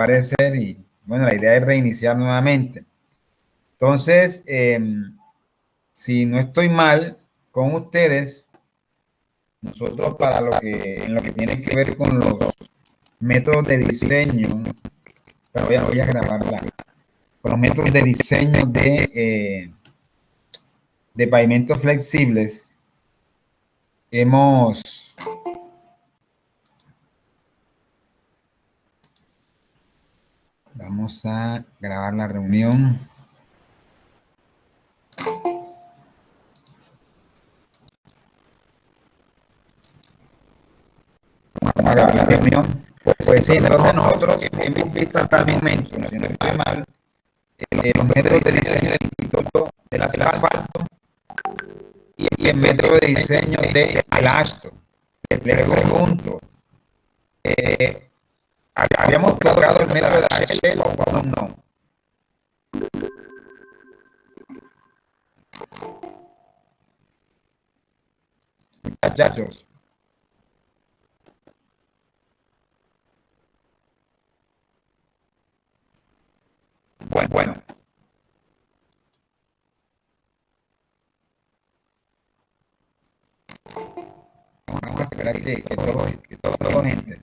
parecer y bueno, la idea es reiniciar nuevamente. Entonces, si no estoy mal con ustedes, nosotros para en lo que tiene que ver con los métodos de diseño, pero voy a grabarla, con los métodos de diseño de pavimentos flexibles, hemos... Vamos a grabar la reunión. Vamos a grabar la reunión. Pues sí, entonces nosotros hemos visto totalmente, si no estoy mal, los métodos de diseño del Instituto del Asfalto y el método de diseño del ASTO. Les pregunto, ¿habíamos tocado el método de Ashel o aún no? Muchachos. Bueno. Vamos a esperar que todo gente.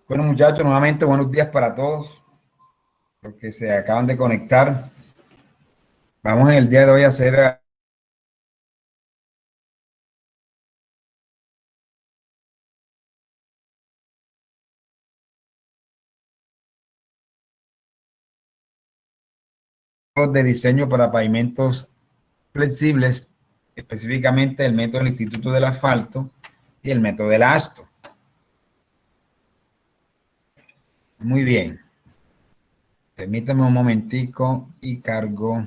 Bueno, muchachos, nuevamente buenos días para todos los que se acaban de conectar. Vamos en el día de hoy a hacer de diseño para pavimentos flexibles, específicamente el método del Instituto del Asfalto y el método del ASTO. Muy bien. Permítame un momentico y cargo.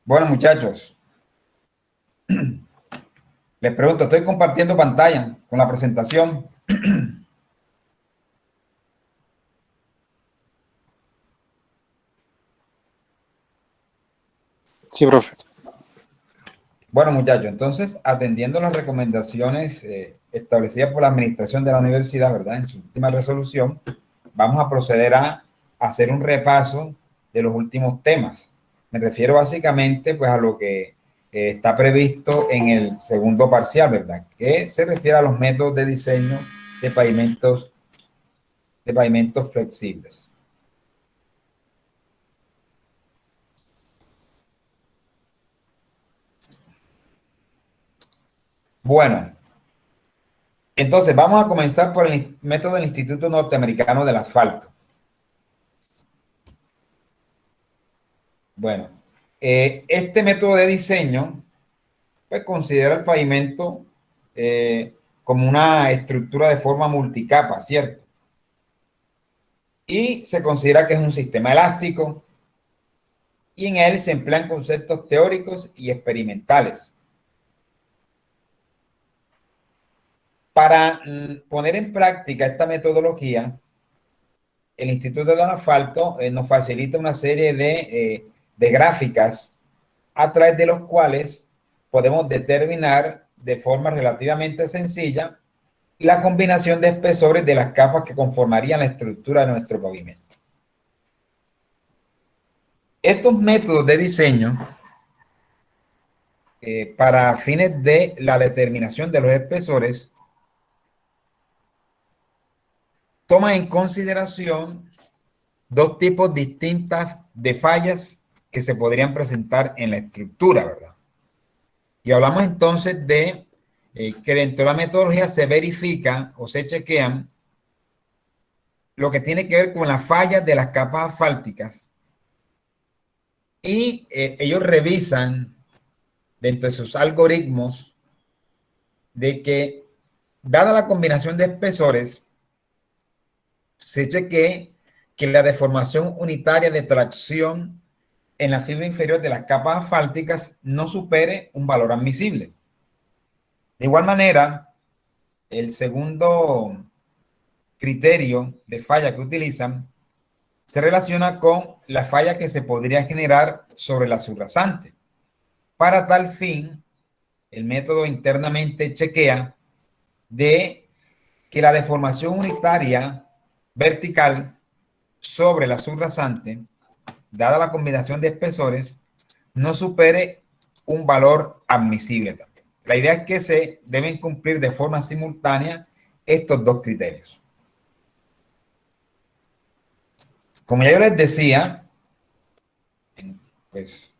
Bueno, muchachos, les pregunto, estoy compartiendo pantalla con la presentación. Sí, profe. Bueno, muchachos, entonces, atendiendo las recomendaciones establecidas por la administración de la universidad, ¿verdad? En su última resolución, vamos a proceder a hacer un repaso de los últimos temas. Me refiero básicamente, pues, a lo que está previsto en el segundo parcial, ¿verdad? Que se refiere a los métodos de diseño de pavimentos flexibles. Bueno, entonces vamos a comenzar por el método del Instituto Norteamericano del Asfalto. Bueno, este método de diseño pues considera el pavimento como una estructura de forma multicapa, ¿cierto? Y se considera que es un sistema elástico y en él se emplean conceptos teóricos y experimentales. Para poner en práctica esta metodología, el Instituto del Asfalto nos facilita una serie de gráficas a través de los cuales podemos determinar de forma relativamente sencilla la combinación de espesores de las capas que conformarían la estructura de nuestro pavimento. Estos métodos de diseño para fines de la determinación de los espesores toman en consideración dos tipos distintas de fallas que se podrían presentar en la estructura, ¿verdad? Y hablamos entonces de que dentro de la metodología se verifica o se chequean lo que tiene que ver con las fallas de las capas asfálticas y ellos revisan dentro de sus algoritmos de que, dada la combinación de espesores, se chequee que la deformación unitaria de tracción en la fibra inferior de las capas asfálticas no supere un valor admisible. De igual manera, el segundo criterio de falla que utilizan se relaciona con la falla que se podría generar sobre la subrasante. Para tal fin, el método internamente chequea de que la deformación unitaria vertical sobre la subrasante, dada la combinación de espesores, no supere un valor admisible también. La idea es que se deben cumplir de forma simultánea estos dos criterios. Como ya yo les decía, pues,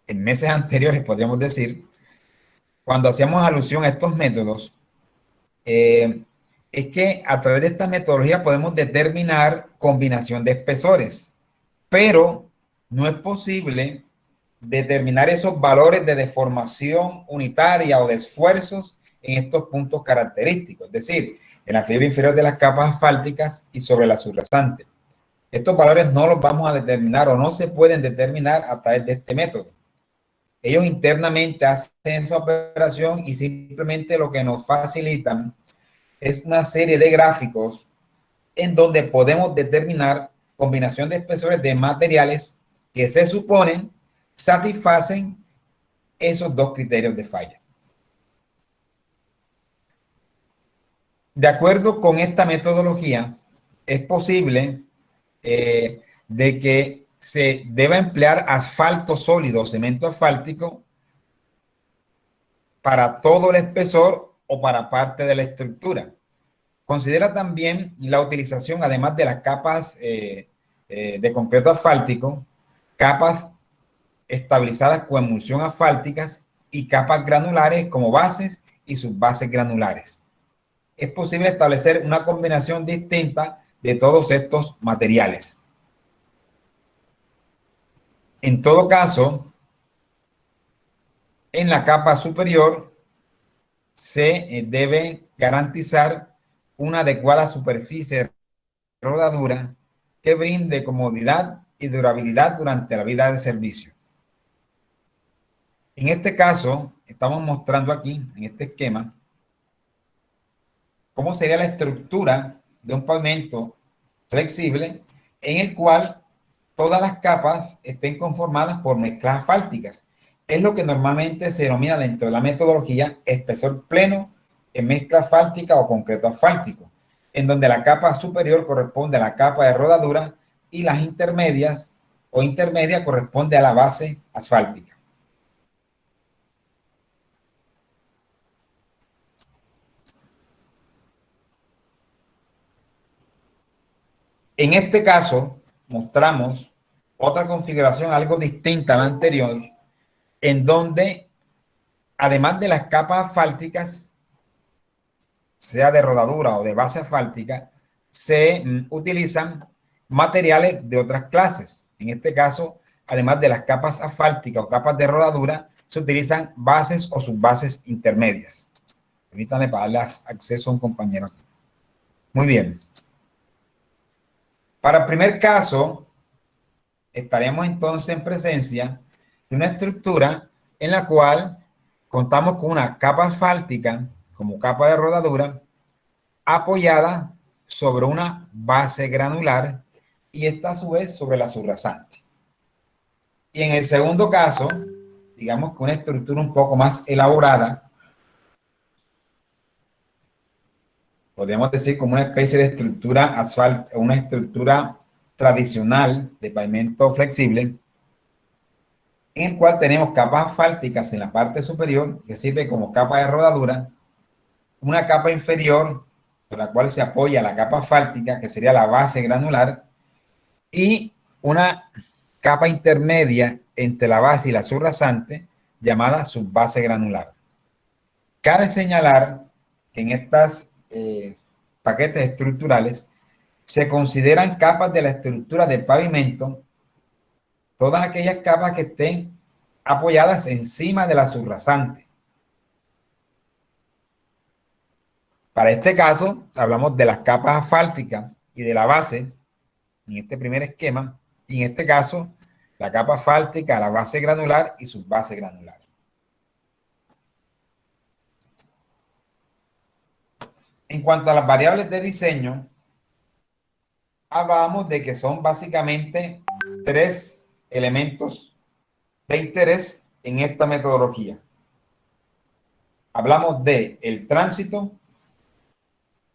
en meses anteriores podríamos decir, cuando hacíamos alusión a estos métodos, es que a través de esta metodología podemos determinar combinación de espesores, pero no es posible determinar esos valores de deformación unitaria o de esfuerzos en estos puntos característicos, es decir, en la fibra inferior de las capas asfálticas y sobre la subrasante. Estos valores no los vamos a determinar o no se pueden determinar a través de este método. Ellos internamente hacen esa operación y simplemente lo que nos facilitan es una serie de gráficos en donde podemos determinar combinación de espesores de materiales que se suponen satisfacen esos dos criterios de falla. De acuerdo con esta metodología, es posible de que se deba emplear asfalto sólido o cemento asfáltico para todo el espesor o para parte de la estructura. Considera también la utilización, además de las capas de concreto asfáltico, capas estabilizadas con emulsión asfálticas y capas granulares como bases y subbases granulares. Es posible establecer una combinación distinta de todos estos materiales. En todo caso, en la capa superior se debe garantizar una adecuada superficie de rodadura que brinde comodidad y durabilidad durante la vida de servicio. En este caso, estamos mostrando aquí, en este esquema, cómo sería la estructura de un pavimento flexible en el cual todas las capas estén conformadas por mezclas asfálticas. Es lo que normalmente se denomina dentro de la metodología espesor pleno en mezcla asfáltica o concreto asfáltico, en donde la capa superior corresponde a la capa de rodadura y las intermedias o intermedia corresponde a la base asfáltica. En este caso, mostramos otra configuración algo distinta a la anterior, en donde, además de las capas asfálticas, sea de rodadura o de base asfáltica, se utilizan materiales de otras clases. En este caso, además de las capas asfálticas o capas de rodadura, se utilizan bases o subbases intermedias. Permítanme para darle acceso a un compañero aquí. Muy bien. Para el primer caso, estaremos entonces en presencia de una estructura en la cual contamos con una capa asfáltica como capa de rodadura apoyada sobre una base granular y esta a su vez sobre la subrasante. Y en el segundo caso, digamos que una estructura un poco más elaborada, podríamos decir como una especie de estructura asfáltica, una estructura tradicional de pavimento flexible, en el cual tenemos capas asfálticas en la parte superior, que sirve como capa de rodadura, una capa inferior, por la cual se apoya la capa asfáltica, que sería la base granular, y una capa intermedia entre la base y la subrasante, llamada subbase granular. Cabe señalar que en estos paquetes estructurales se consideran capas de la estructura del pavimento todas aquellas capas que estén apoyadas encima de la subrasante. Para este caso, hablamos de las capas asfálticas y de la base, en este primer esquema, y en este caso, la capa asfáltica, la base granular y subbase granular. En cuanto a las variables de diseño, hablábamos de que son básicamente tres elementos de interés en esta metodología. Hablamos de el tránsito,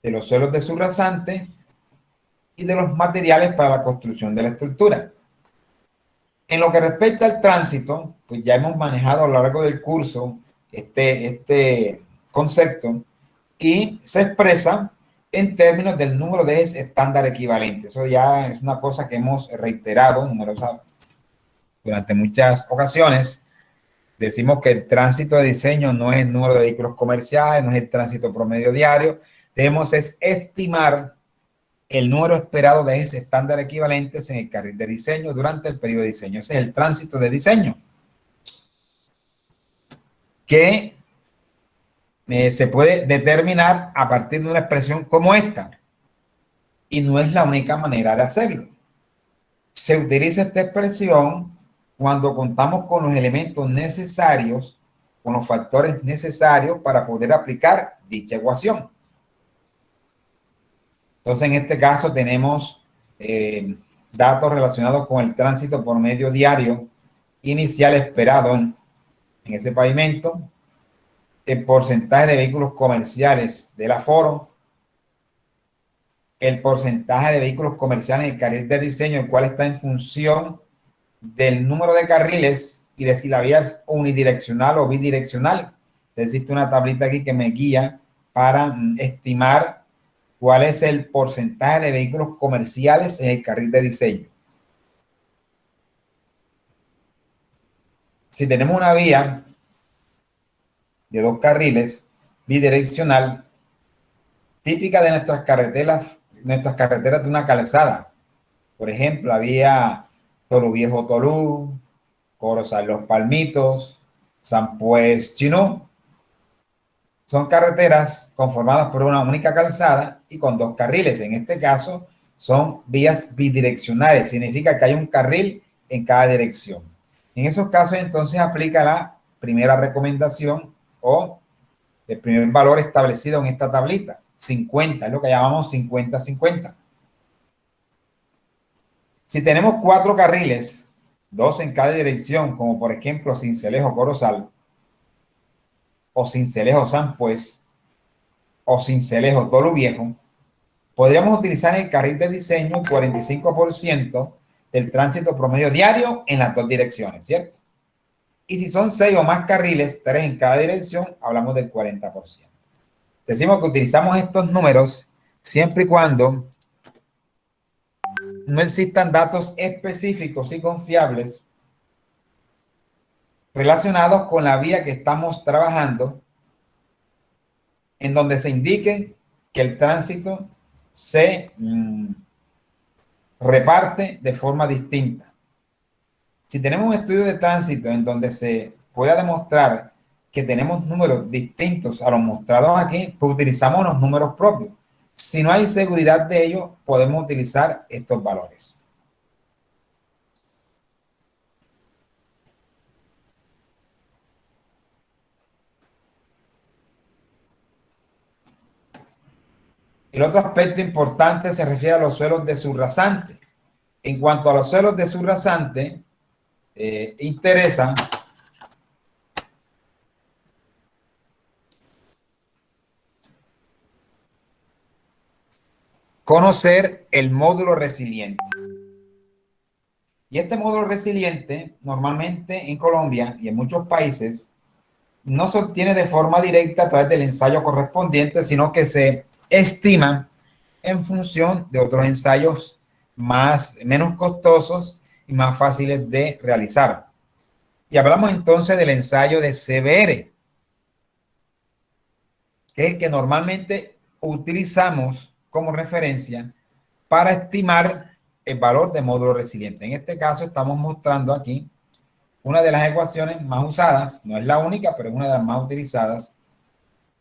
de los suelos de subrasante y de los materiales para la construcción de la estructura. En lo que respecta al tránsito, pues ya hemos manejado a lo largo del curso este concepto y se expresa en términos del número de ejes estándar equivalente. Eso ya es una cosa que hemos reiterado durante muchas ocasiones. Decimos que el tránsito de diseño no es el número de vehículos comerciales, no es el tránsito promedio diario. Debemos estimar el número esperado de ejes estándar equivalentes en el carril de diseño durante el periodo de diseño. Ese es el tránsito de diseño, que se puede determinar a partir de una expresión como esta. Y no es la única manera de hacerlo. Se utiliza esta expresión cuando contamos con los elementos necesarios, con los factores necesarios para poder aplicar dicha ecuación. Entonces, en este caso tenemos datos relacionados con el tránsito por medio diario inicial esperado en ese pavimento, el porcentaje de vehículos comerciales del aforo, el porcentaje de vehículos comerciales en el carril de diseño, el cual está en función del número de carriles y de si la vía es unidireccional o bidireccional. Existe una tablita aquí que me guía para estimar cuál es el porcentaje de vehículos comerciales en el carril de diseño. Si tenemos una vía de 2 carriles bidireccional, típica de nuestras carreteras nuestras carreteras de una calzada. Por ejemplo, había Tolú Viejo Tolú, Corozal Los Palmitos, San Pues Chinú. Son carreteras conformadas por una única calzada y con dos carriles. En este caso, son vías bidireccionales. Significa que hay un carril en cada dirección. En esos casos, entonces, aplica la primera recomendación o el primer valor establecido en esta tablita. 50, es lo que llamamos 50-50. Si tenemos cuatro carriles, dos en cada dirección, como por ejemplo Sincelejo Corozal, o Sincelejo San Pues, o Sincelejo Tolú Viejo, podríamos utilizar el carril de diseño el 45% del tránsito promedio diario en las dos direcciones, ¿cierto? Y si son 6 o más carriles, 3 en cada dirección, hablamos del 40%. Decimos que utilizamos estos números siempre y cuando no existan datos específicos y confiables relacionados con la vía que estamos trabajando, en donde se indique que el tránsito se reparte de forma distinta. Si tenemos un estudio de tránsito en donde se pueda demostrar que tenemos números distintos a los mostrados aquí, pues utilizamos los números propios. Si no hay seguridad de ello, podemos utilizar estos valores. El otro aspecto importante se refiere a los suelos de subrasante. En cuanto a los suelos de subrasante, interesa conocer el módulo resiliente. Y este módulo resiliente, normalmente en Colombia y en muchos países, no se obtiene de forma directa a través del ensayo correspondiente, sino que se estima en función de otros ensayos menos costosos y más fáciles de realizar. Y hablamos entonces del ensayo de CBR, que es el que normalmente utilizamos como referencia para estimar el valor de módulo resiliente. En este caso estamos mostrando aquí una de las ecuaciones más usadas, no es la única, pero es una de las más utilizadas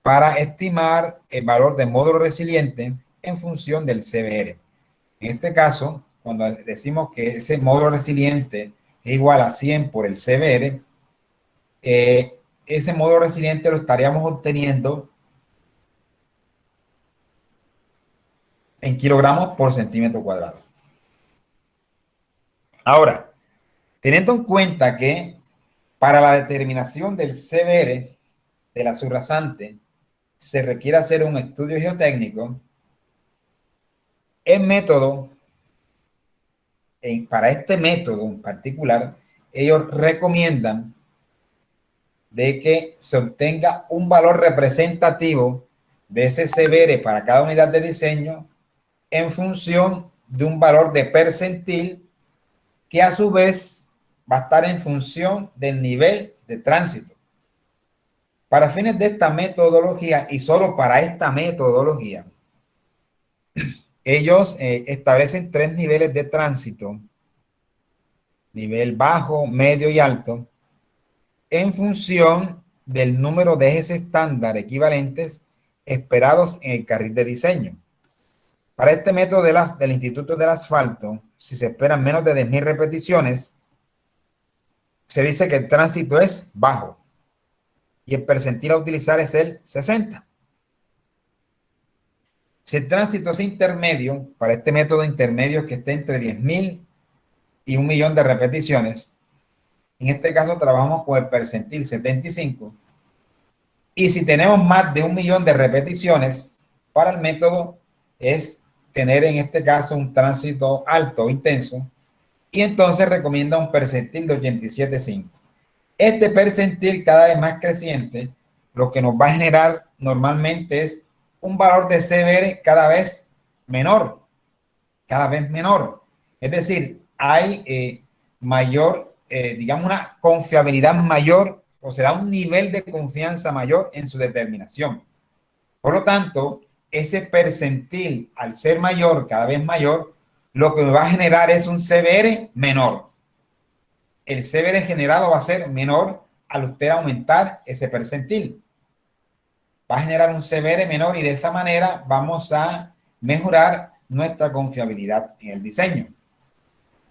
para estimar el valor de módulo resiliente en función del CBR. En este caso, cuando decimos que ese módulo resiliente es igual a 100 por el CBR, ese módulo resiliente lo estaríamos obteniendo en kilogramos por centímetro cuadrado. Ahora, teniendo en cuenta que para la determinación del CBR de la subrasante se requiere hacer un estudio geotécnico, el método, para este método en particular, ellos recomiendan de que se obtenga un valor representativo de ese CBR para cada unidad de diseño en función de un valor de percentil que a su vez va a estar en función del nivel de tránsito. Para fines de esta metodología y solo para esta metodología, ellos establecen 3 niveles de tránsito, nivel bajo, medio y alto, en función del número de ejes estándar equivalentes esperados en el carril de diseño. Para este método del Instituto del Asfalto, si se esperan menos de 10.000 repeticiones, se dice que el tránsito es bajo y el percentil a utilizar es el 60. Si el tránsito es intermedio, para este método intermedio que esté entre 10.000 y 1.000.000 de repeticiones, en este caso trabajamos con el percentil 75. Y si tenemos más de 1.000.000 de repeticiones, para el método es tener en este caso un tránsito alto o intenso, y entonces recomienda un percentil de 87.5. Este percentil cada vez más creciente, lo que nos va a generar normalmente es un valor de CBR cada vez menor. Es decir, hay mayor, digamos, una confiabilidad mayor, o se da un nivel de confianza mayor en su determinación. Por lo tanto, ese percentil, al ser mayor, cada vez mayor, lo que me va a generar es un CBR menor. El CBR generado va a ser menor al usted aumentar ese percentil. Va a generar un CBR menor y de esa manera vamos a mejorar nuestra confiabilidad en el diseño.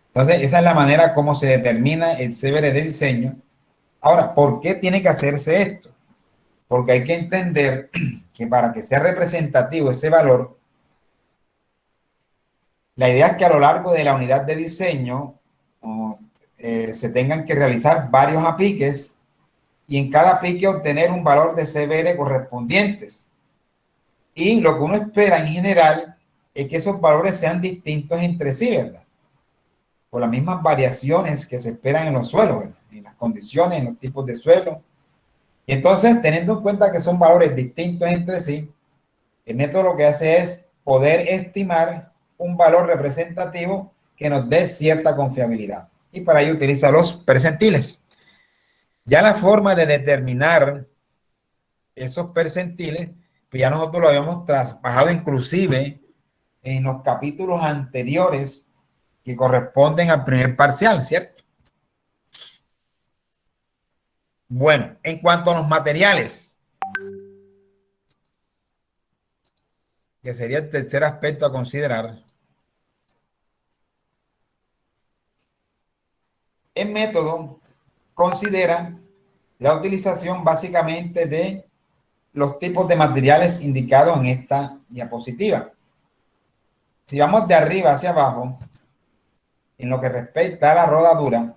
Entonces, esa es la manera como se determina el CBR de diseño. Ahora, ¿por qué tiene que hacerse esto? Porque hay que entender que para que sea representativo ese valor, la idea es que a lo largo de la unidad de diseño se tengan que realizar varios apliques y en cada aplique obtener un valor de CBR correspondientes. Y lo que uno espera en general es que esos valores sean distintos entre sí, ¿verdad? Por las mismas variaciones que se esperan en los suelos, ¿verdad? En las condiciones, en los tipos de suelo. Y entonces, teniendo en cuenta que son valores distintos entre sí, el método lo que hace es poder estimar un valor representativo que nos dé cierta confiabilidad. Y para ello utiliza los percentiles. Ya la forma de determinar esos percentiles, pues ya nosotros lo habíamos trabajado inclusive en los capítulos anteriores que corresponden al primer parcial, ¿cierto? Bueno, en cuanto a los materiales, que sería el tercer aspecto a considerar, el método considera la utilización básicamente de los tipos de materiales indicados en esta diapositiva. Si vamos de arriba hacia abajo, en lo que respecta a la rodadura,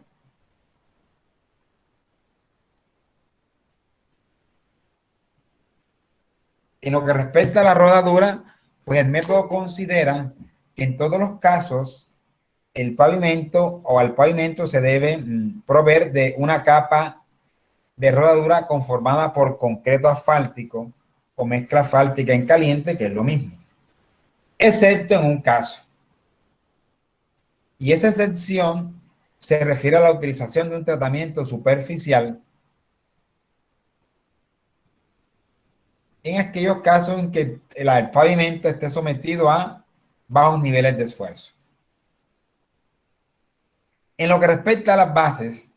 pues el método considera que en todos los casos el pavimento o al pavimento se debe proveer de una capa de rodadura conformada por concreto asfáltico o mezcla asfáltica en caliente, que es lo mismo, excepto en un caso. Y esa excepción se refiere a la utilización de un tratamiento superficial en aquellos casos en que el pavimento esté sometido a bajos niveles de esfuerzo. En lo que respecta a las bases,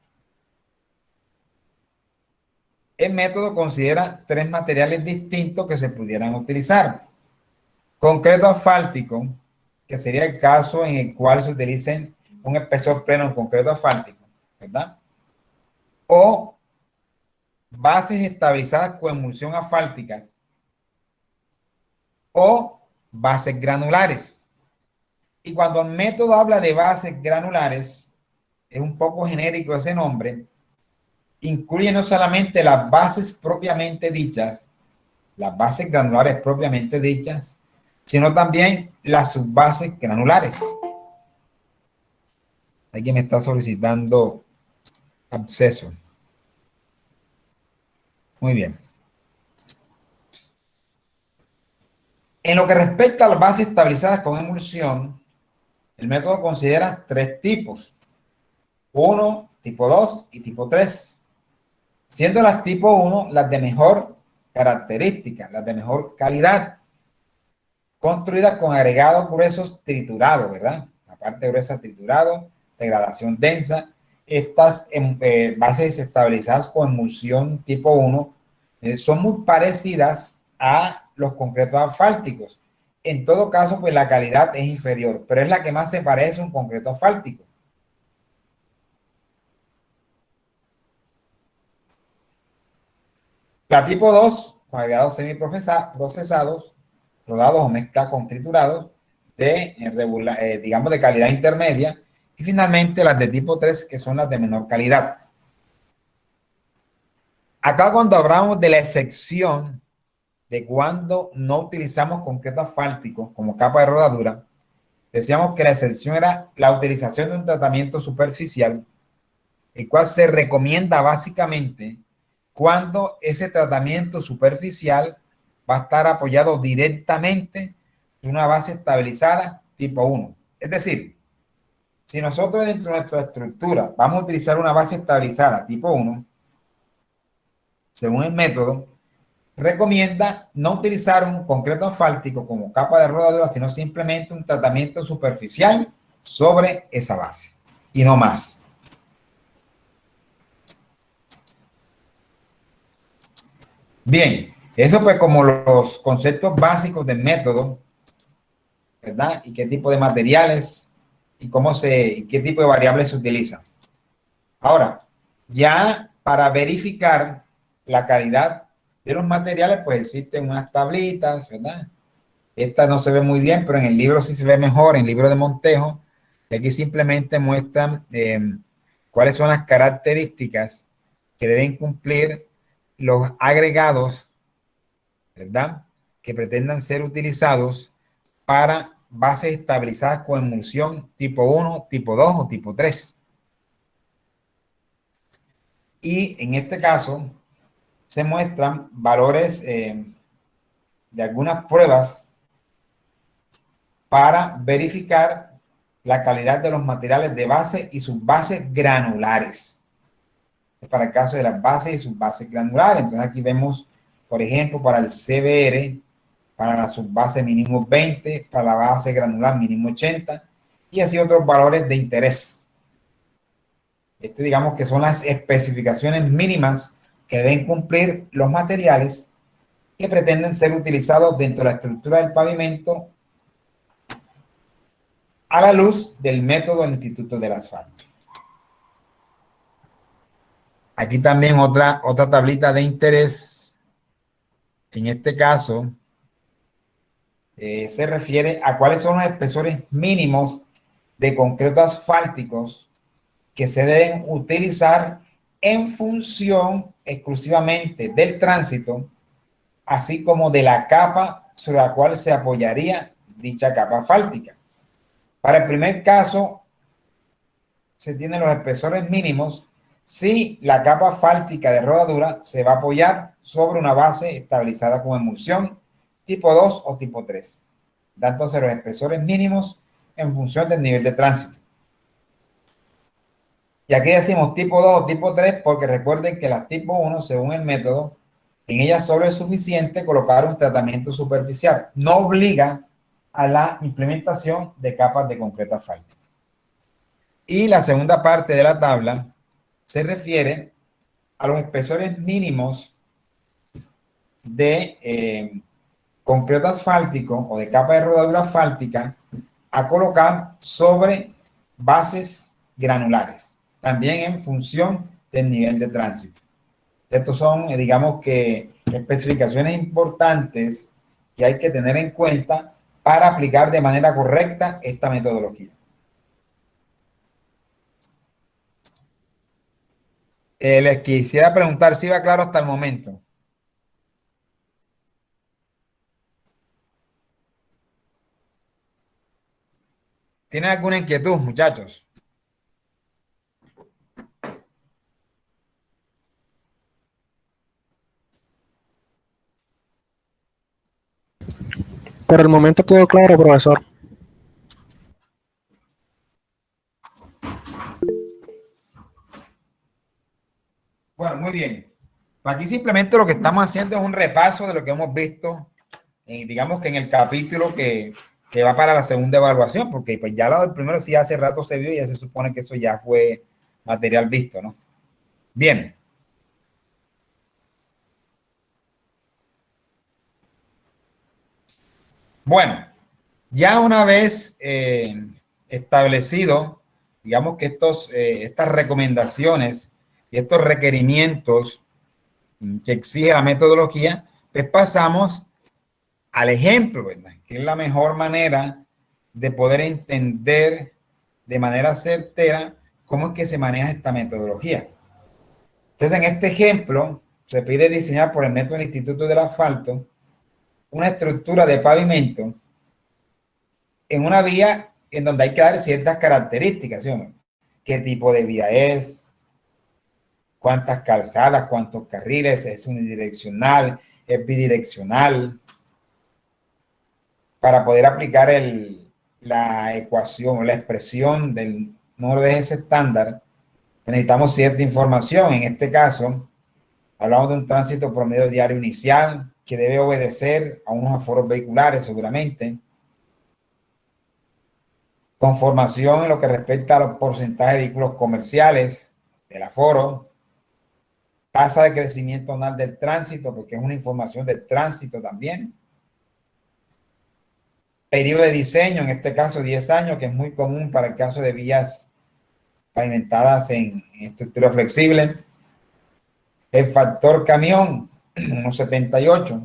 el método considera tres materiales distintos que se pudieran utilizar. Concreto asfáltico, que sería el caso en el cual se utilice un espesor pleno en concreto asfáltico, ¿verdad? O bases estabilizadas con emulsión asfálticas o bases granulares. Y cuando el método habla de bases granulares, es un poco genérico ese nombre, incluye no solamente las bases propiamente dichas, las bases granulares propiamente dichas, sino también las subbases granulares. Alguien me está solicitando acceso. Muy bien. En lo que respecta a las bases estabilizadas con emulsión, el método considera tres tipos. 1, tipo 2 y tipo 3. Siendo las tipo 1 las de mejor característica, las de mejor calidad, construidas con agregados gruesos triturados, ¿verdad? La parte gruesa triturado, degradación densa. Estas bases estabilizadas con emulsión tipo 1 son muy parecidas a los concretos asfálticos. En todo caso, pues la calidad es inferior, pero es la que más se parece a un concreto asfáltico. La tipo 2, con agregados semiprocesados, rodados o mezcla con triturados, digamos, de calidad intermedia. Y finalmente las de tipo 3, que son las de menor calidad. Acá cuando hablamos de la excepción de cuando no utilizamos concreto asfáltico como capa de rodadura, decíamos que la excepción era la utilización de un tratamiento superficial, el cual se recomienda básicamente cuando ese tratamiento superficial va a estar apoyado directamente en una base estabilizada tipo 1. Es decir, si nosotros dentro de nuestra estructura vamos a utilizar una base estabilizada tipo 1, según el método, recomienda no utilizar un concreto asfáltico como capa de rodadura, sino simplemente un tratamiento superficial sobre esa base y no más. Bien, eso pues como los conceptos básicos del método, ¿verdad? Y qué tipo de materiales y qué tipo de variables se utilizan. Ahora, ya para verificar la calidad de los materiales, pues existen unas tablitas, ¿verdad? Esta no se ve muy bien, pero en el libro sí se ve mejor, en el libro de Montejo. Y aquí simplemente muestran cuáles son las características que deben cumplir los agregados, ¿verdad? Que pretendan ser utilizados para bases estabilizadas con emulsión tipo 1, tipo 2 o tipo 3. Y en este caso se muestran valores de algunas pruebas para verificar la calidad de los materiales de base y sus bases granulares. Es para el caso de las bases y sus bases granulares. Entonces aquí vemos, por ejemplo, para el CBR, para la subbase mínimo 20, para la base granular mínimo 80, y así otros valores de interés. Digamos que son las especificaciones mínimas que deben cumplir los materiales que pretenden ser utilizados dentro de la estructura del pavimento a la luz del método del Instituto del Asfalto. Aquí también otra tablita de interés. En este caso, se refiere a cuáles son los espesores mínimos de concreto asfálticos que se deben utilizar en función exclusivamente del tránsito, así como de la capa sobre la cual se apoyaría dicha capa asfáltica. Para el primer caso, se tienen los espesores mínimos si la capa asfáltica de rodadura se va a apoyar sobre una base estabilizada con emulsión tipo 2 o tipo 3. Da entonces los espesores mínimos en función del nivel de tránsito. Y aquí decimos tipo 2 o tipo 3 porque recuerden que las tipo 1, según el método, en ellas solo es suficiente colocar un tratamiento superficial. No obliga a la implementación de capas de concreto asfáltico. Y la segunda parte de la tabla se refiere a los espesores mínimos de concreto asfáltico o de capa de rodadura asfáltica a colocar sobre bases granulares, también en función del nivel de tránsito. Estos son, digamos que, especificaciones importantes que hay que tener en cuenta para aplicar de manera correcta esta metodología. Les quisiera preguntar si va claro hasta el momento. ¿Tienen alguna inquietud, muchachos? Por el momento todo claro, profesor. Bueno, muy bien. Aquí simplemente lo que estamos haciendo es un repaso de lo que hemos visto, digamos que en el capítulo que va para la segunda evaluación, porque pues ya lo del primero sí hace rato se vio y ya se supone que eso ya fue material visto, ¿no? Bien. Bueno, ya una vez establecido, digamos que estas recomendaciones y estos requerimientos que exige la metodología, pues pasamos al ejemplo, ¿verdad? Que es la mejor manera de poder entender de manera certera cómo es que se maneja esta metodología. Entonces, en este ejemplo, se pide diseñar por el método del Instituto del Asfalto una estructura de pavimento en una vía en donde hay que dar ciertas características, ¿sí o no? ¿Qué tipo de vía es? ¿Cuántas calzadas? ¿Cuántos carriles? ¿Es unidireccional? ¿Es bidireccional? Para poder aplicar la ecuación o la expresión del número de ejes estándar, necesitamos cierta información. En este caso, Hablamos de un tránsito promedio diario inicial que debe obedecer a unos aforos vehiculares seguramente. Conformación en lo que respecta a los porcentajes de vehículos comerciales del aforo. Tasa de crecimiento anual del tránsito, porque es una información del tránsito también. Periodo de diseño, en este caso 10 años, que es muy común para el caso de vías pavimentadas en estructura flexible. El factor camión, unos 78.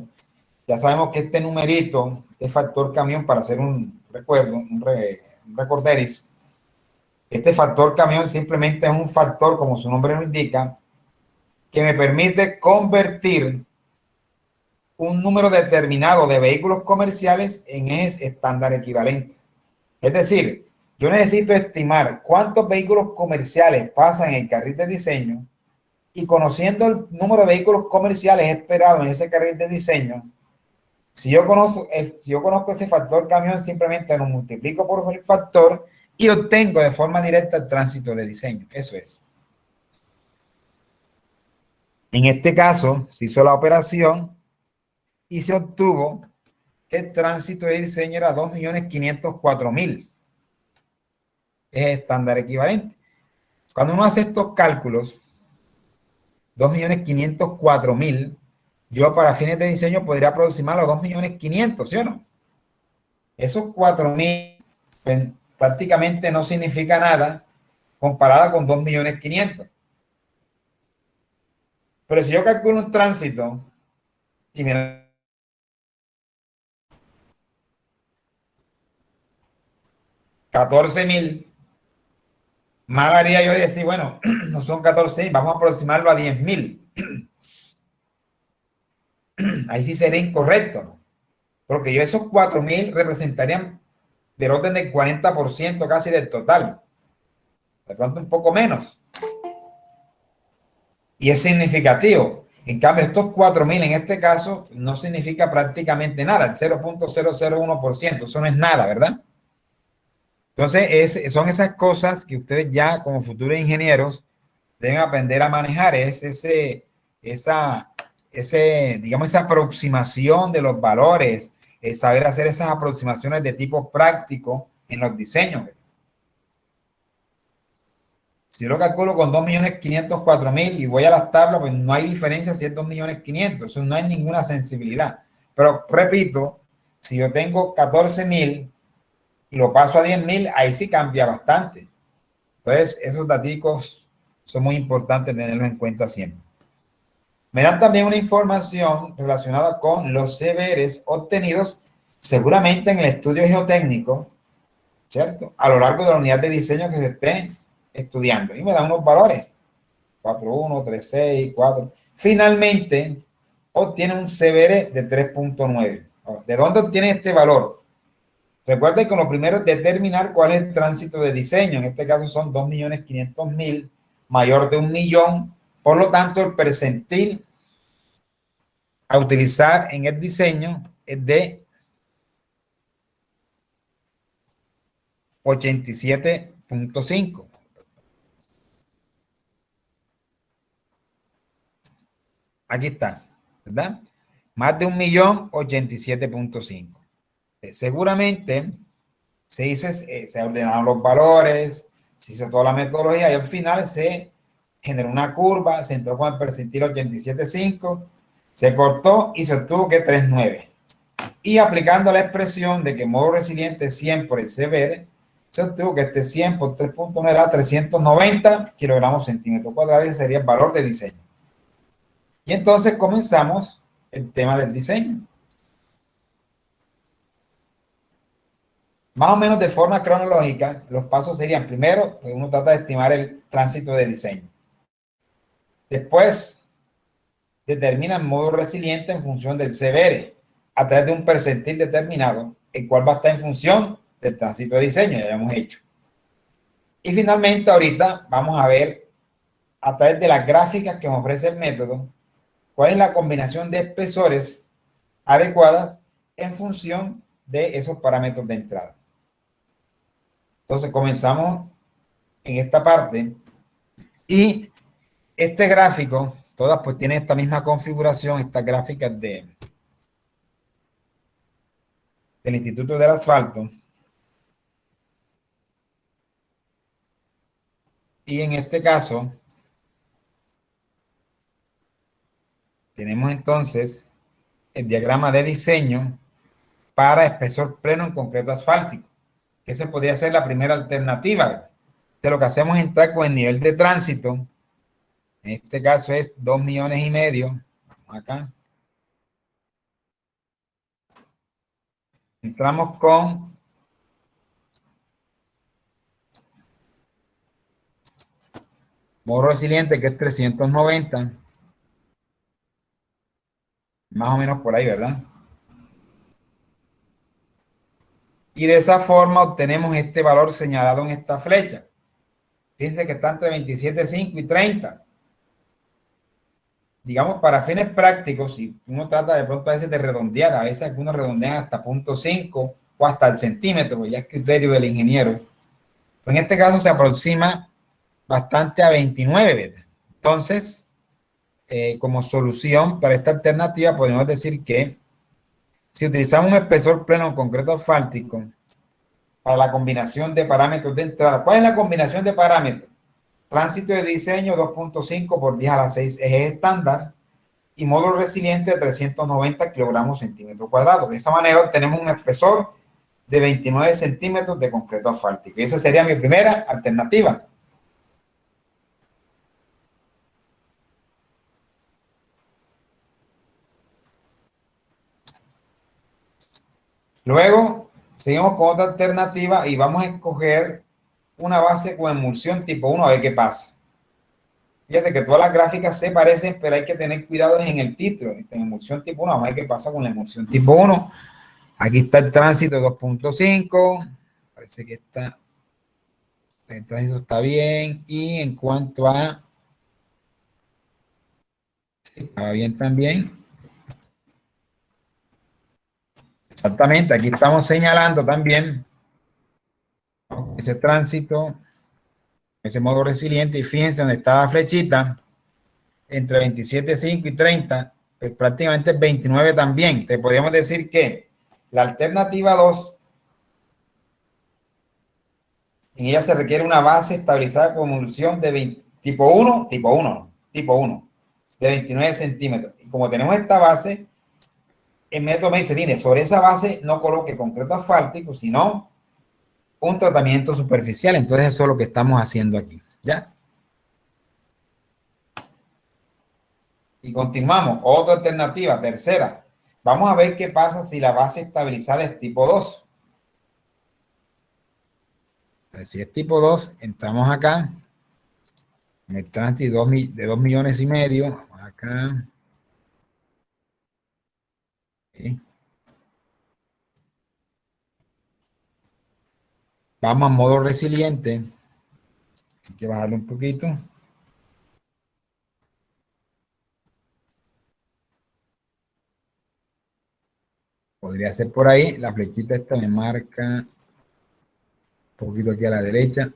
Ya sabemos que este numerito, este factor camión, para hacer un recuerdo, un recorderis, este factor camión simplemente es un factor, como su nombre lo indica, que me permite convertir un número determinado de vehículos comerciales en ejes estándar equivalente. Es decir, yo necesito estimar cuántos vehículos comerciales pasan en el carril de diseño y conociendo el número de vehículos comerciales esperados en ese carril de diseño, si yo conozco ese factor camión, simplemente lo multiplico por el factor y obtengo de forma directa el tránsito de diseño. Eso es. En este caso, se hizo la operación y se obtuvo que el tránsito de diseño era 2.504.000. Es estándar equivalente. Cuando uno hace estos cálculos, 2.504.000, yo para fines de diseño podría aproximar los 2.500.000, ¿sí o no? Esos 4.000 prácticamente no significa nada comparada con 2.500.000. Pero si yo calculo un tránsito y me da 14.000, mal haría yo decir, bueno, no son 14.000, vamos a aproximarlo a 10.000. Ahí sí sería incorrecto, ¿no? Porque yo esos 4.000 representarían del orden del 40% casi del total. De pronto un poco menos. Y es significativo. En cambio, estos 4.000 en este caso no significa prácticamente nada, el 0.001%. Eso no es nada, ¿verdad? Entonces, son esas cosas que ustedes ya como futuros ingenieros deben aprender a manejar. Es digamos, esa aproximación de los valores, saber hacer esas aproximaciones de tipo práctico en los diseños. Si yo lo calculo con 2.504.000 y voy a las tablas, pues no hay diferencia si es 2.500.000. Eso no hay ninguna sensibilidad. Pero repito, si yo tengo 14.000 y lo paso a 10.000, ahí sí cambia bastante. Entonces, esos datos son muy importantes tenerlos en cuenta siempre. Me dan también una información relacionada con los CBRs obtenidos seguramente en el estudio geotécnico, ¿cierto? A lo largo de la unidad de diseño que se esté estudiando. Y me dan unos valores. 4.1, 3.6, 4. Finalmente, obtiene un CBR de 3.9. ¿De dónde obtiene este valor? Recuerden que lo primero es determinar cuál es el tránsito de diseño. En este caso son 2.500.000, mayor de 1.000.000. Por lo tanto, el percentil a utilizar en el diseño es de 87.5. Aquí está, ¿verdad? Más de 1.000.000, 87.5. Seguramente se ordenaron los valores, se hizo toda la metodología y al final se generó una curva, se entró con el percentil 87.5, se cortó y se obtuvo que 3.9. Y aplicando la expresión de que modo resiliente es 100 por el CBR, se obtuvo que este 100 por 3.9 era 390 kilogramos centímetros cuadrados y sería el valor de diseño. Y entonces comenzamos el tema del diseño. Más o menos de forma cronológica, los pasos serían: primero, uno trata de estimar el tránsito de diseño. Después, determina el modo resiliente en función del CBR, a través de un percentil determinado, el cual va a estar en función del tránsito de diseño, ya lo hemos hecho. Y finalmente, ahorita vamos a ver, a través de las gráficas que me ofrece el método, cuál es la combinación de espesores adecuadas en función de esos parámetros de entrada. Entonces comenzamos en esta parte y este gráfico, todas pues tienen esta misma configuración, estas gráficas del Instituto del Asfalto. Y en este caso, tenemos entonces el diagrama de diseño para espesor pleno en concreto asfáltico, que esa podría ser la primera alternativa, ¿verdad? De lo que hacemos es entrar con el nivel de tránsito, en este caso es 2,5 millones. Vamos acá. Entramos con modo resiliente, que es 390, más o menos por ahí, ¿verdad? Y de esa forma obtenemos este valor señalado en esta flecha. Fíjense que está entre 27,5 y 30. Digamos, para fines prácticos, si uno trata de pronto a veces de redondear, a veces algunos redondean hasta 0,5 o hasta el centímetro, pues ya es criterio del ingeniero. En este caso se aproxima bastante a 29 veces. Entonces, como solución para esta alternativa, podemos decir que si utilizamos un espesor pleno en concreto asfáltico para la combinación de parámetros de entrada, ¿cuál es la combinación de parámetros? Tránsito de diseño 2,5 por 10 a la 6 ejes estándar y módulo resiliente de 390 kilogramos centímetro cuadrado. De esta manera obtenemos un espesor de 29 centímetros de concreto asfáltico. Y esa sería mi primera alternativa. Luego, seguimos con otra alternativa y vamos a escoger una base con emulsión tipo 1 a ver qué pasa. Fíjate que todas las gráficas se parecen, pero hay que tener cuidado en el título. En emulsión tipo 1, vamos a ver qué pasa con la emulsión tipo 1. Aquí está el tránsito 2,5. Parece que el tránsito está bien. Y en cuanto a... Sí, estaba bien también. Exactamente, aquí estamos señalando también ese tránsito, ese modo resiliente, y fíjense donde está la flechita, entre 27,5 y 30, pues prácticamente 29 también. Te podríamos decir que la alternativa 2, en ella se requiere una base estabilizada con emulsión de tipo 1, de 29 centímetros. Y como tenemos esta base, el método me dice, mire, sobre esa base no coloque concreto asfáltico, sino un tratamiento superficial. Entonces eso es lo que estamos haciendo aquí, ¿ya? Y continuamos. Otra alternativa, tercera. Vamos a ver qué pasa si la base estabilizada es tipo 2. Entonces, si es tipo 2, entramos acá. En el tránsito de 2,5 millones. Vamos acá. ¿Sí? Vamos a modo resiliente. Hay que bajarlo un poquito. Podría ser por ahí. La flechita esta me marca un poquito aquí a la derecha.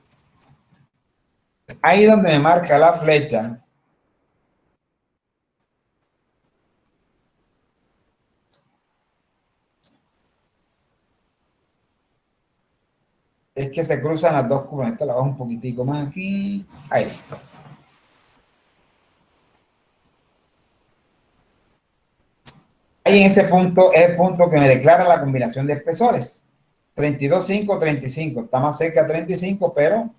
Ahí donde me marca la flecha, es que se cruzan las dos curvas. Esta la bajo un poquitico más aquí. Ahí. Ahí en ese punto es el punto que me declara la combinación de espesores. 32,5, 35. Está más cerca de 35, pero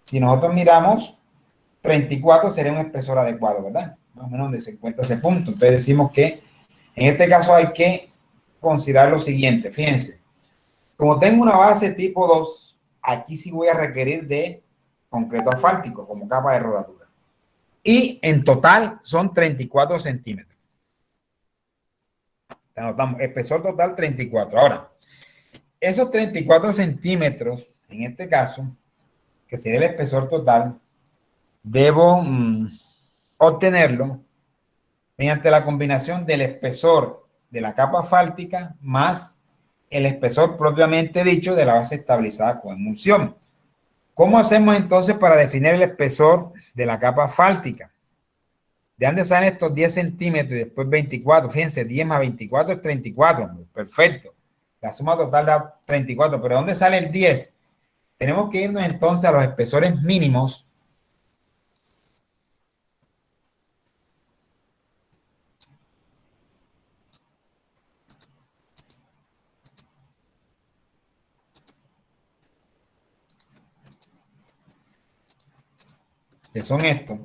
si nosotros miramos, 34 sería un espesor adecuado, ¿verdad? Más o menos donde se encuentra ese punto. Entonces decimos que en este caso hay que considerar lo siguiente. Fíjense, como tengo una base tipo 2, aquí sí voy a requerir de concreto asfáltico como capa de rodadura. Y en total son 34 centímetros. Anotamos, espesor total 34. Ahora, esos 34 centímetros, en este caso, que sería el espesor total, debo obtenerlo mediante la combinación del espesor de la capa asfáltica más el espesor propiamente dicho de la base estabilizada con emulsión. ¿Cómo hacemos entonces para definir el espesor de la capa asfáltica? ¿De dónde salen estos 10 centímetros y después 24? Fíjense, 10 más 24 es 34. Perfecto. La suma total da 34. ¿Pero dónde sale el 10? Tenemos que irnos entonces a los espesores mínimos. Que son estos.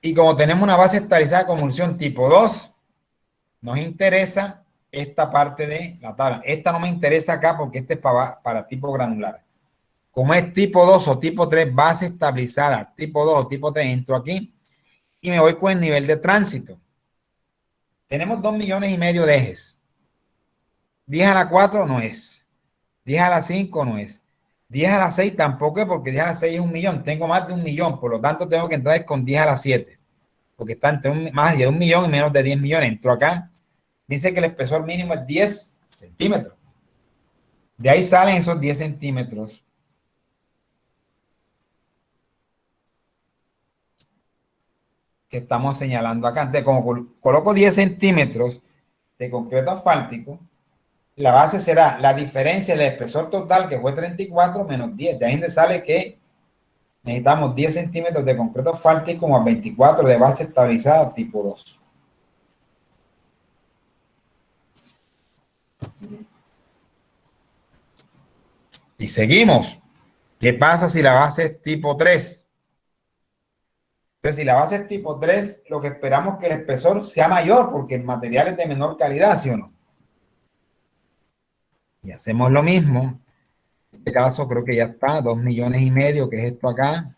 Y como tenemos una base estabilizada con emulsión tipo 2, nos interesa esta parte de la tabla. Esta no me interesa acá porque este es para tipo granular. Como es tipo 2 o tipo 3, base estabilizada, tipo 2 o tipo 3, entro aquí y me voy con el nivel de tránsito. Tenemos 2,5 millones de ejes. 10 a la 4 no es. 10 a la 5 no es. 10 a la 6 tampoco es, porque 10 a la 6 es 1.000.000. Tengo más de 1.000.000, por lo tanto tengo que entrar con 10 a la 7, porque está entre más de 1.000.000 y menos de 10 millones. Entro acá. Dice que el espesor mínimo es 10 centímetros. De ahí salen esos 10 centímetros. Que estamos señalando acá. Entonces, como coloco 10 centímetros de concreto asfáltico, la base será la diferencia del espesor total, que fue 34, menos 10. De ahí sale que necesitamos 10 centímetros de concreto asfáltico más 24 de base estabilizada tipo 2. Y seguimos. ¿Qué pasa si la base es tipo 3? Entonces, si la base es tipo 3, lo que esperamos es que el espesor sea mayor, porque el material es de menor calidad, ¿sí o no? Y hacemos lo mismo. En este caso creo que ya está, 2,5 millones, que es esto acá.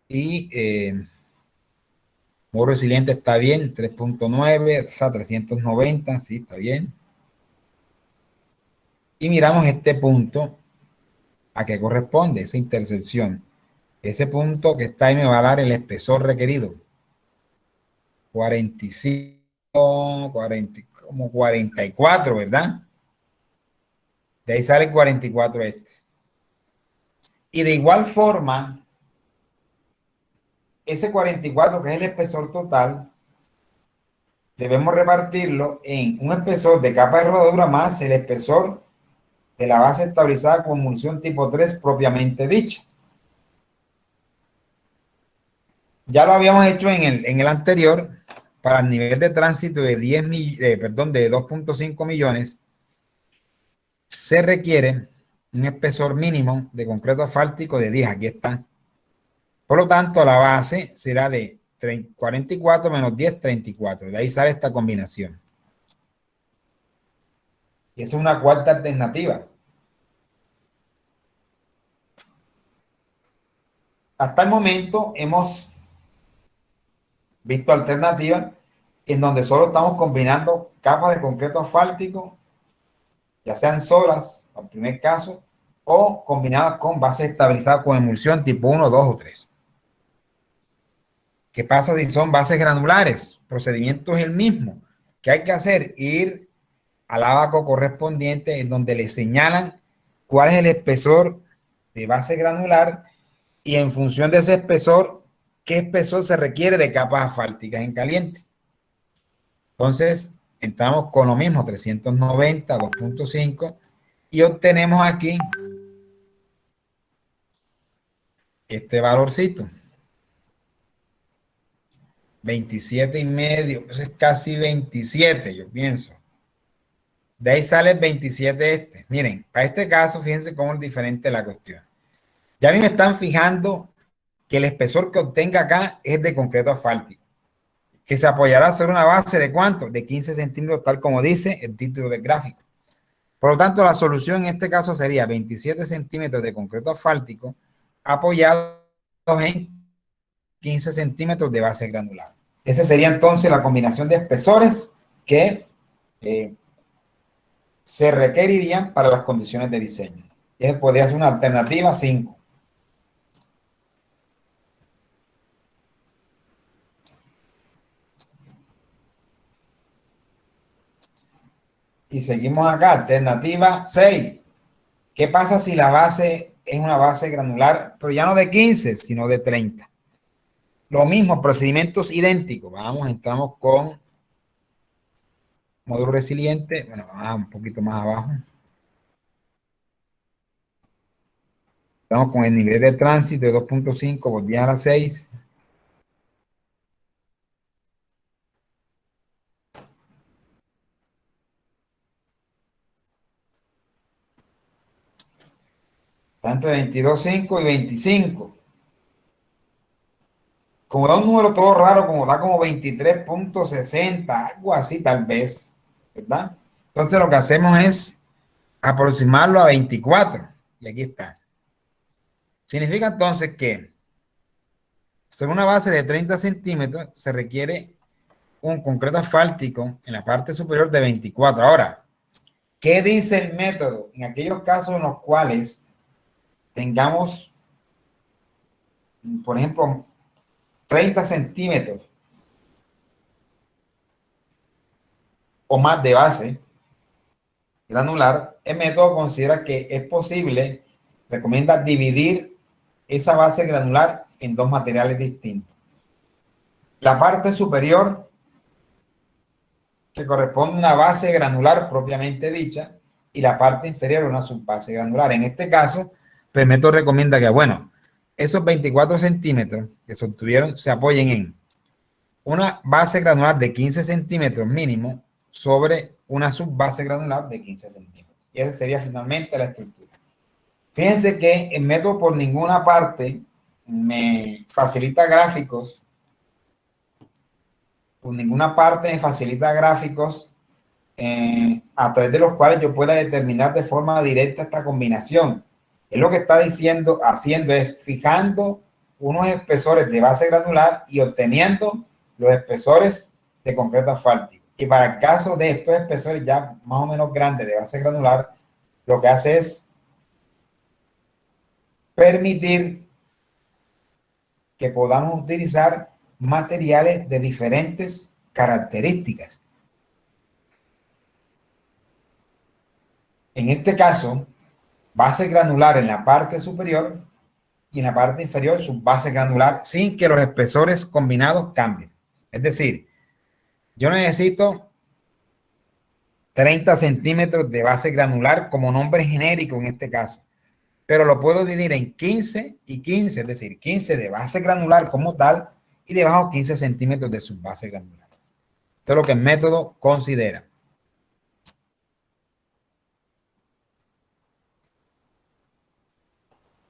Y modo resiliente está bien, 3.9, o sea, 390, sí, está bien. Y miramos este punto, ¿a qué corresponde esa intersección? Ese punto que está ahí me va a dar el espesor requerido. 45, 40, como 44, ¿verdad? De ahí sale 44 este. Y de igual forma, ese 44, que es el espesor total, debemos repartirlo en un espesor de capa de rodadura más el espesor de la base estabilizada con emulsión tipo 3 propiamente dicha. Ya lo habíamos hecho en el anterior, para el nivel de tránsito de 2.5 millones, se requiere un espesor mínimo de concreto asfáltico de 10, aquí está. Por lo tanto, la base será de 44 menos 10, 34. De ahí sale esta combinación. Y esa es una cuarta alternativa. Hasta el momento hemos visto alternativas en donde solo estamos combinando capas de concreto asfáltico, ya sean solas, en el primer caso, o combinadas con bases estabilizadas con emulsión tipo 1, 2 o 3. ¿Qué pasa si son bases granulares? El procedimiento es el mismo. ¿Qué hay que hacer? Ir al abaco correspondiente en donde le señalan cuál es el espesor de base granular y en función de ese espesor, qué espesor se requiere de capas asfálticas en caliente. Entonces, entramos con lo mismo, 390, 2.5, y obtenemos aquí este valorcito. 27,5, pues es casi 27, yo pienso. De ahí sale el 27 este. Miren, para este caso, fíjense cómo es diferente la cuestión. Ya a mí me están fijando que el espesor que obtenga acá es de concreto asfáltico, que se apoyará sobre una base de ¿cuánto? De 15 centímetros, tal como dice el título del gráfico. Por lo tanto, la solución en este caso sería 27 centímetros de concreto asfáltico apoyados en 15 centímetros de base granular. Esa sería entonces la combinación de espesores que se requerirían para las condiciones de diseño. Esa podría ser una alternativa 5. Y seguimos acá, alternativa 6. ¿Qué pasa si la base es una base granular, pero ya no de 15, sino de 30? Lo mismo, procedimientos idénticos. Vamos, entramos con módulo resiliente. Bueno, vamos un poquito más abajo. Estamos con el nivel de tránsito de 2.5 por 10 a la 6. Está entre 22.5 y 25. Como da un número todo raro, como da como 23.60, algo así tal vez, ¿verdad? Entonces lo que hacemos es aproximarlo a 24. Y aquí está. Significa entonces que sobre una base de 30 centímetros se requiere un concreto asfáltico en la parte superior de 24. Ahora, ¿qué dice el método en aquellos casos en los cuales tengamos, por ejemplo, 30 centímetros o más de base granular? El método considera que es posible, recomienda dividir esa base granular en dos materiales distintos. La parte superior, que corresponde a una base granular propiamente dicha, y la parte inferior una subbase granular. En este caso, el método recomienda que, bueno, esos 24 centímetros que se obtuvieron se apoyen en una base granular de 15 centímetros mínimo sobre una subbase granular de 15 centímetros. Y esa sería finalmente la estructura. Fíjense que el método por ninguna parte me facilita gráficos, por ninguna parte me facilita gráficos a través de los cuales yo pueda determinar de forma directa esta combinación. Es lo que está diciendo, haciendo es fijando unos espesores de base granular y obteniendo los espesores de concreto asfáltico. Y para el caso de estos espesores ya más o menos grandes de base granular, lo que hace es permitir que podamos utilizar materiales de diferentes características. En este caso, base granular en la parte superior y en la parte inferior subbase granular sin que los espesores combinados cambien. Es decir, yo necesito 30 centímetros de base granular como nombre genérico en este caso, pero lo puedo dividir en 15 y 15, es decir, 15 de base granular como tal y debajo 15 centímetros de subbase granular. Esto es lo que el método considera.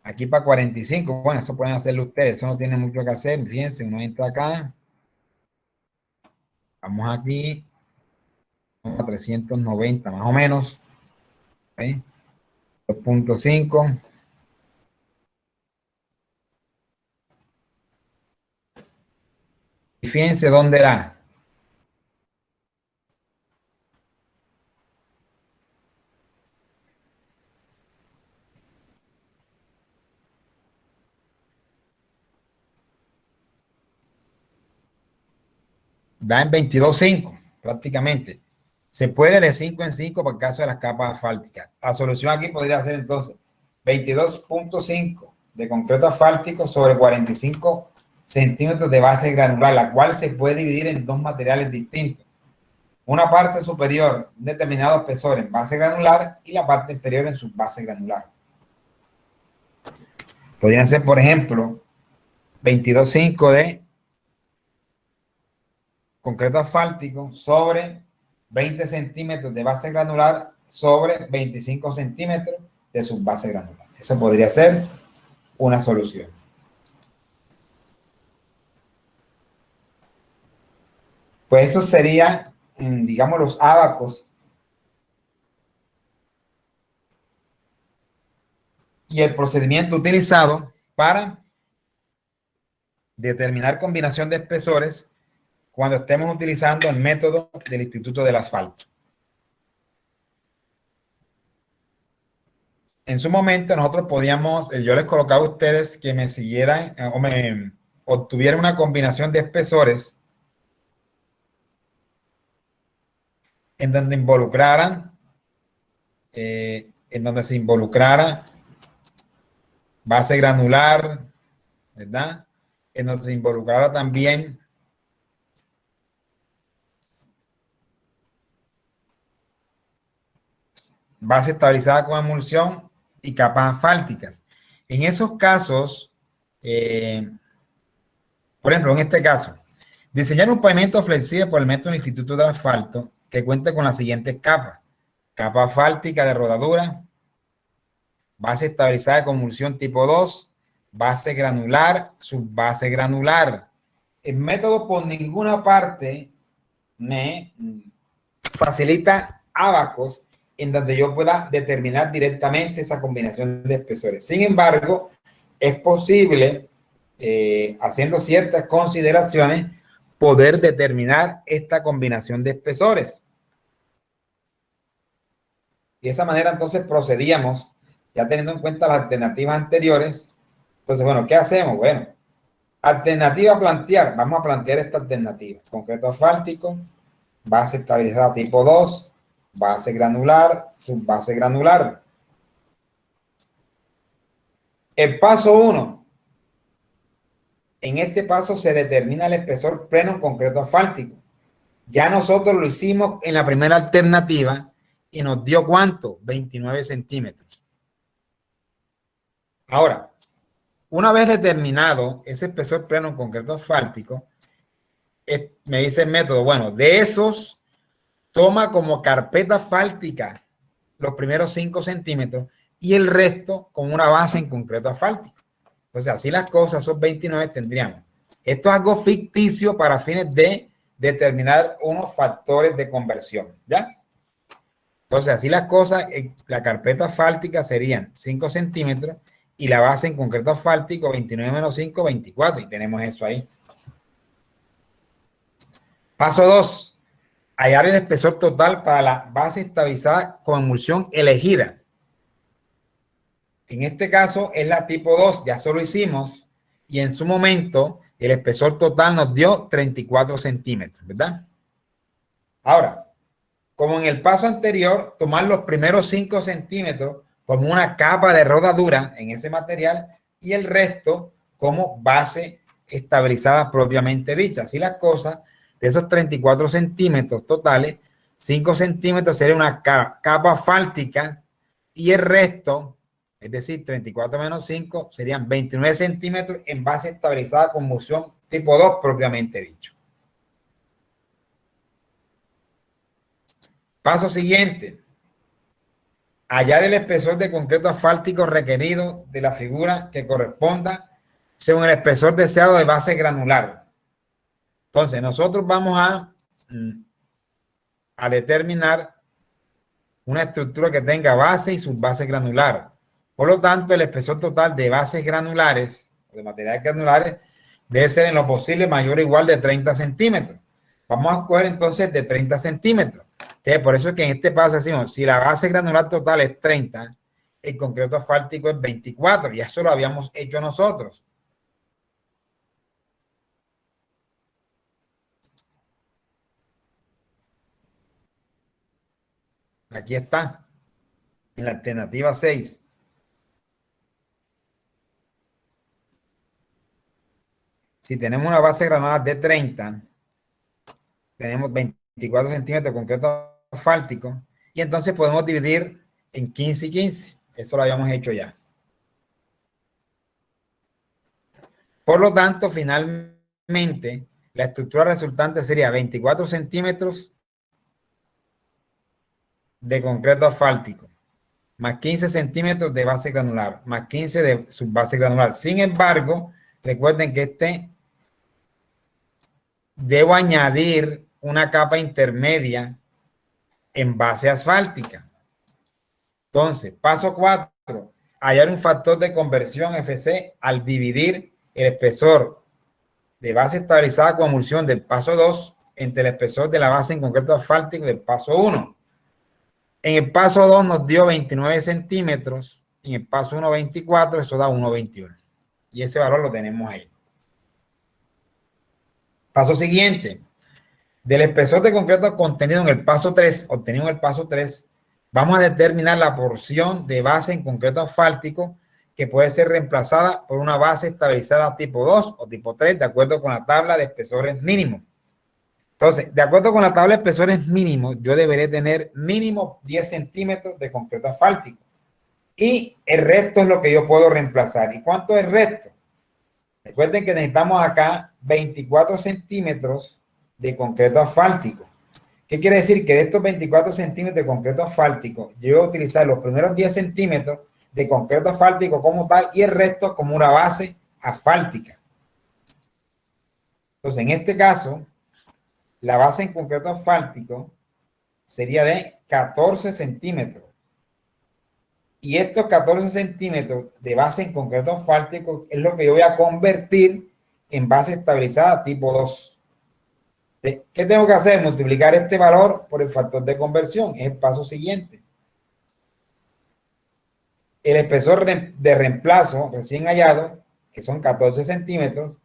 Aquí para 45, bueno, eso pueden hacerlo ustedes, eso no tiene mucho que hacer. Fíjense, uno entra acá, vamos aquí, a 390 más o menos, ¿sí? 2.5. Y fíjense dónde da. Da en 22.5 prácticamente. Se puede de 5 en 5 para el caso de las capas asfálticas. La solución aquí podría ser entonces 22.5 de concreto asfáltico sobre 45 centímetros de base granular, la cual se puede dividir en dos materiales distintos. Una parte superior, un determinado espesor en base granular y la parte inferior en subbase granular. Podrían ser, por ejemplo, 22.5 de concreto asfáltico sobre 20 centímetros de base granular sobre 25 centímetros de subbase granular. Eso podría ser una solución. Pues eso sería, digamos, los ábacos y el procedimiento utilizado para determinar combinación de espesores cuando estemos utilizando el método del Instituto del Asfalto. En su momento nosotros podíamos, yo les colocaba a ustedes que me siguieran o me obtuvieran una combinación de espesores en donde involucraran, en donde se involucrara base granular, ¿verdad? en donde se involucrara también base estabilizada con emulsión y capas asfálticas. En esos casos, por ejemplo, en este caso, diseñar un pavimento flexible por el método del Instituto de Asfalto que cuente con las siguientes capas. Capa asfáltica de rodadura, base estabilizada con emulsión tipo 2, base granular, subbase granular. El método por ninguna parte me facilita ábacos en donde yo pueda determinar directamente esa combinación de espesores. Sin embargo, es posible, haciendo ciertas consideraciones, poder determinar esta combinación de espesores. Y de esa manera entonces procedíamos, ya teniendo en cuenta las alternativas anteriores. Entonces, bueno, ¿qué hacemos? Bueno, alternativa a plantear. Vamos a plantear esta alternativa. Concreto asfáltico, base estabilizada tipo 2, base granular, subbase granular. El paso 1. En este paso se determina el espesor pleno en concreto asfáltico. Ya nosotros lo hicimos en la primera alternativa y nos dio ¿cuánto? 29 centímetros. Ahora, una vez determinado ese espesor pleno en concreto asfáltico, me dice el método, bueno, de esos, toma como carpeta asfáltica los primeros 5 centímetros y el resto con una base en concreto asfáltico. Entonces, así las cosas, esos 29 tendríamos. Esto es algo ficticio para fines de determinar unos factores de conversión, ¿ya? Entonces, así las cosas, la carpeta asfáltica serían 5 centímetros y la base en concreto asfáltico 29 menos 5, 24. Y tenemos eso ahí. Paso 2. Hallar el espesor total para la base estabilizada con emulsión elegida. En este caso es la tipo 2, ya solo hicimos, y en su momento el espesor total nos dio 34 centímetros, ¿verdad? Ahora, como en el paso anterior, tomar los primeros 5 centímetros como una capa de rodadura en ese material y el resto como base estabilizada propiamente dicha. Así las cosas, de esos 34 centímetros totales, 5 centímetros sería una capa asfáltica y el resto, es decir, 34 menos 5, serían 29 centímetros en base estabilizada con emulsión tipo 2 propiamente dicho. Paso siguiente. Hallar el espesor de concreto asfáltico requerido de la figura que corresponda según el espesor deseado de base granular. Entonces, nosotros vamos a determinar una estructura que tenga base y subbase granular. Por lo tanto, el espesor total de bases granulares, de materiales granulares, debe ser en lo posible mayor o igual de 30 centímetros. Vamos a escoger entonces de 30 centímetros. Entonces, por eso es que en este paso decimos, si la base granular total es 30, el concreto asfáltico es 24, y eso lo habíamos hecho nosotros. Aquí está, en la alternativa 6. Si tenemos una base granular de 30, tenemos 24 centímetros de concreto asfáltico, y entonces podemos dividir en 15 y 15. Eso lo habíamos hecho ya. Por lo tanto, finalmente, la estructura resultante sería 24 centímetros de concreto asfáltico, más 15 centímetros de base granular, más 15 de subbase granular. Sin embargo, recuerden que debo añadir una capa intermedia en base asfáltica. Entonces, paso 4, hallar un factor de conversión FC al dividir el espesor de base estabilizada con emulsión del paso 2 entre el espesor de la base en concreto asfáltico del paso 1. En el paso 2 nos dio 29 centímetros, en el paso 1, 24, eso da 1,21. Y ese valor lo tenemos ahí. Paso siguiente. Del espesor de concreto contenido en el paso 3, obtenido en el paso 3, vamos a determinar la porción de base en concreto asfáltico que puede ser reemplazada por una base estabilizada tipo 2 o tipo 3, de acuerdo con la tabla de espesores mínimos. Entonces, de acuerdo con la tabla de espesores mínimos, yo deberé tener mínimo 10 centímetros de concreto asfáltico. Y el resto es lo que yo puedo reemplazar. ¿Y cuánto es el resto? Recuerden que necesitamos acá 24 centímetros de concreto asfáltico. ¿Qué quiere decir? Que de estos 24 centímetros de concreto asfáltico, yo voy a utilizar los primeros 10 centímetros de concreto asfáltico como tal y el resto como una base asfáltica. Entonces, en este caso, la base en concreto asfáltico sería de 14 centímetros. Y estos 14 centímetros de base en concreto asfáltico es lo que yo voy a convertir en base estabilizada tipo 2. ¿Qué tengo que hacer? Multiplicar este valor por el factor de conversión. Es el paso siguiente. El espesor de reemplazo recién hallado, que son 14 centímetros,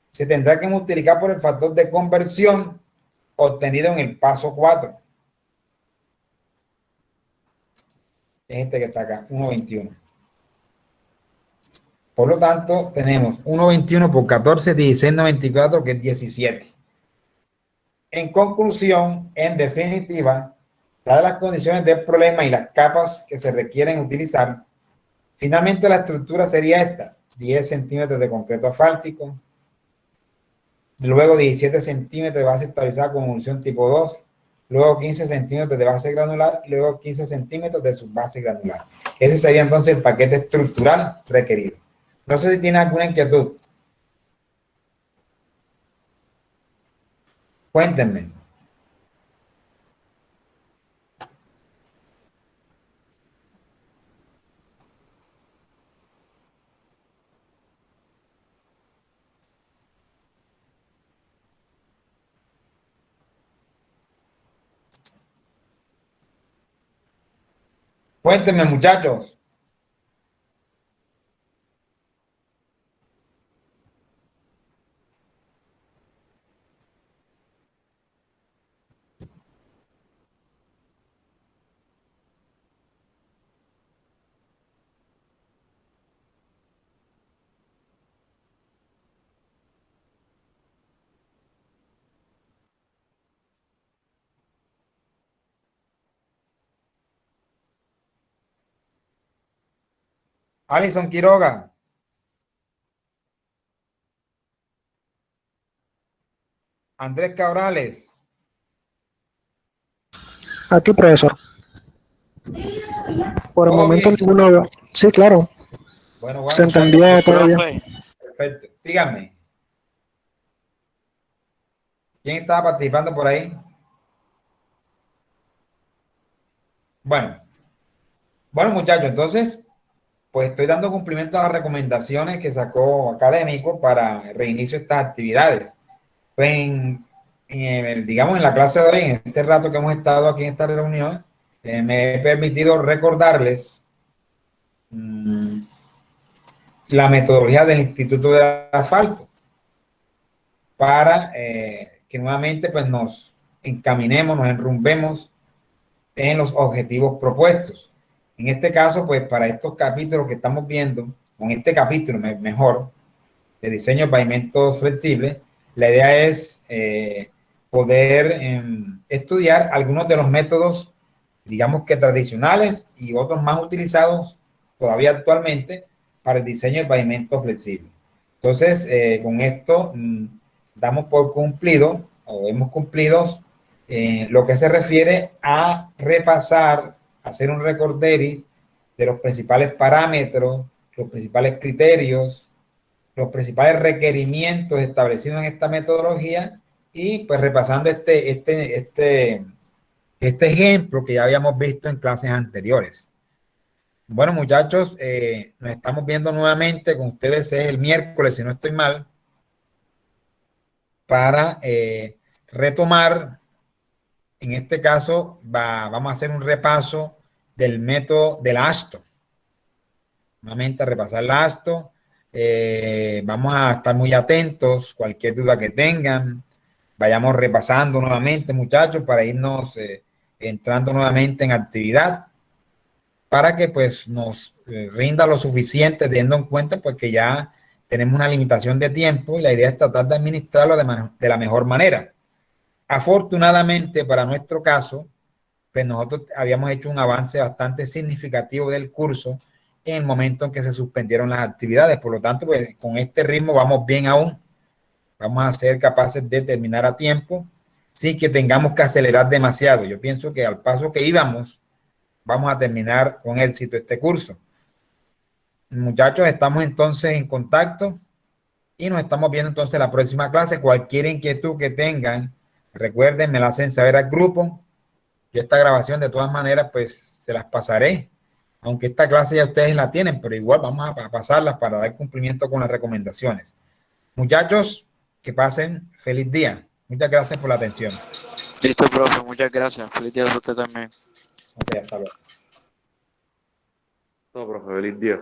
se tendrá que multiplicar por el factor de conversión obtenido en el paso 4. Es este que está acá, 1,21. Por lo tanto, tenemos 1,21 por 14, 16,94, que es 17. En conclusión, en definitiva, dadas las condiciones del problema y las capas que se requieren utilizar, finalmente la estructura sería esta: 10 centímetros de concreto asfáltico, luego 17 centímetros de base estabilizada con emulsión tipo 2, luego 15 centímetros de base granular y luego 15 centímetros de subbase granular. Ese sería entonces el paquete estructural requerido. No sé si tiene alguna inquietud. Cuéntenme. Cuéntenme, muchachos. Alison Quiroga. Andrés Cabrales. Aquí, profesor. Por el ¿Todo momento bien? ninguno. Sí, claro. Bueno, Se muchachos. entendió todo bien. Perfecto. Díganme, ¿quién estaba participando por ahí? Bueno, muchachos, entonces, pues estoy dando cumplimiento a las recomendaciones que sacó Académico para el reinicio de estas actividades. Pues digamos, en la clase de hoy, en este rato que hemos estado aquí en esta reunión, me he permitido recordarles la metodología del Instituto del Asfalto para que nuevamente pues nos encaminemos, nos enrumbemos en los objetivos propuestos. En este caso, pues para estos capítulos que estamos viendo, con este capítulo mejor, de diseño de pavimentos flexibles, la idea es poder estudiar algunos de los métodos, digamos que tradicionales y otros más utilizados todavía actualmente para el diseño de pavimentos flexibles. Entonces, con esto damos por cumplido o hemos cumplido lo que se refiere a repasar, hacer un recorderis de los principales parámetros, los principales criterios, los principales requerimientos establecidos en esta metodología y pues repasando este ejemplo que ya habíamos visto en clases anteriores. Bueno, muchachos, nos estamos viendo nuevamente con ustedes es el miércoles, si no estoy mal, para retomar. En este caso, vamos a hacer un repaso del método del ASTO. Nuevamente, a repasar el ASTO. Vamos a estar muy atentos, cualquier duda que tengan. Vayamos repasando nuevamente, muchachos, para irnos entrando nuevamente en actividad. para que pues nos rinda lo suficiente, teniendo en cuenta pues que ya tenemos una limitación de tiempo y la idea es tratar de administrarlo de la mejor manera. Afortunadamente para nuestro caso, pues nosotros habíamos hecho un avance bastante significativo del curso en el momento en que se suspendieron las actividades. Por lo tanto, pues con este ritmo vamos bien aún. Vamos a ser capaces de terminar a tiempo sin que tengamos que acelerar demasiado. Yo pienso que al paso que íbamos, vamos a terminar con éxito este curso. Muchachos, estamos entonces en contacto y nos estamos viendo entonces en la próxima clase. Cualquier inquietud que tengan, recuerden, me la hacen saber al grupo. Yo esta grabación de todas maneras pues se las pasaré, aunque esta clase ya ustedes la tienen, pero igual vamos a pasarlas para dar cumplimiento con las recomendaciones. Muchachos, que pasen feliz día. Muchas gracias por la atención. Listo, profe, muchas gracias. Feliz día a usted también. Ok, hasta luego. No, profe, feliz día.